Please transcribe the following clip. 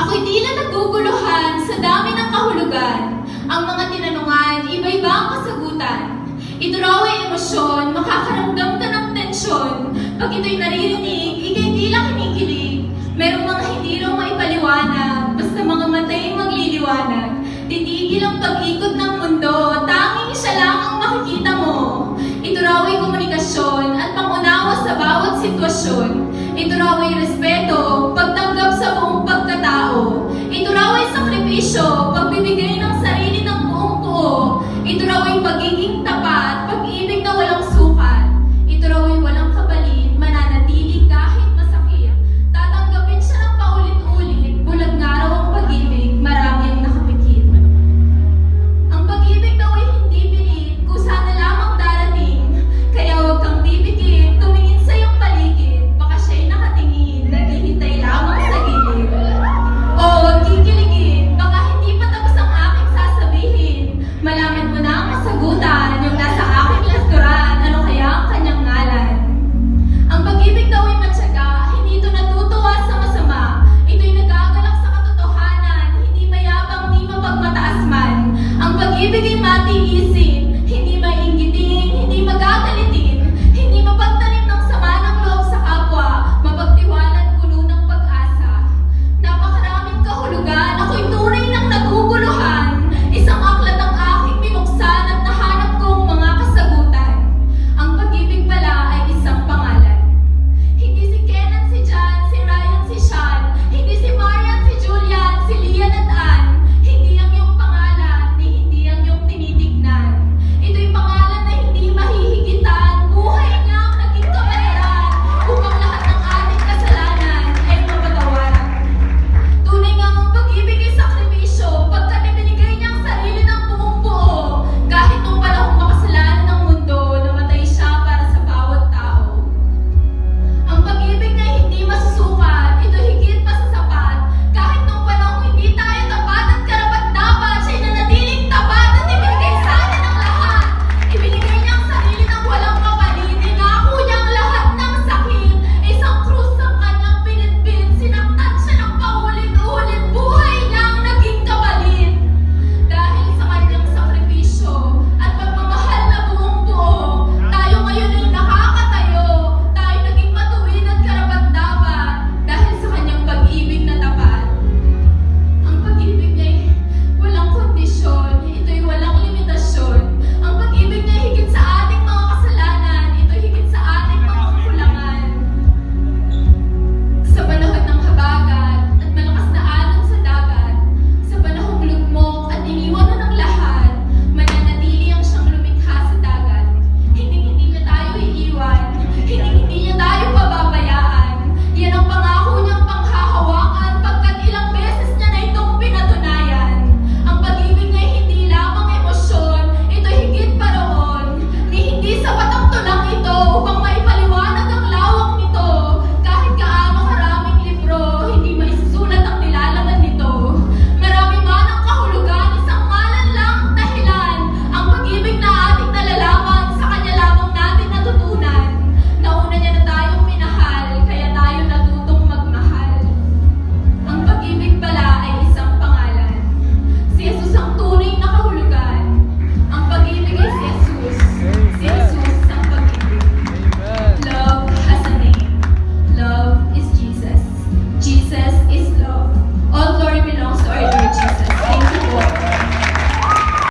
Ako'y tila naguguluhan sa dami ng kahulugan. Ang mga tinanungan, iba-iba ang kasagutan. Ito raw ay emosyon, makakaramdam ka ng tensyon. Pag ito'y naririnig, ika'y tila kinikilig. Merong mga hindi raw maipaliwanag, basta mga matay magliliwanag. Titigil ang pag-ikot ng mundo, tanging siya lang ang makikita mo. Ito raw ay komunikasyon at pangunawa sa bawat sitwasyon. Ito raw ay respeto, pagtanggap sa buong pagkatao. Ito raw ay sakripisyo, pagbibigay ng sarili ng buong buo. Ito raw ay pagiging tapat, pag-ibig na walang sukat. Ito raw ay walang kapalit, mananatili kahit masakit. Tatanggapin siya ng paulit-ulit, bulag nga raw ang pag-ibig, marami ang nakapikit. Ang pag-ibig daw ay hindi pilit, kusa na lamang darating. Kaya huwag kang bibigit, tumingin sa iyong paligid. Baka siya'y nakatingin, naghihintay lamang sa gilid. O huwag kikiligin, baka hindi pa tapos ang aking sasabihin. Malaman mo na ang kasagutan, yung nasa aking likuran, ano kaya ang kanyang ngalan. Ang pag-ibig daw ay matyaga, hindi ito natutuwa sa masama. Ito'y nagagalak sa katotohanan, hindi mayabang, ni mapagmataas man. Ang pag-ibig ay matiisin,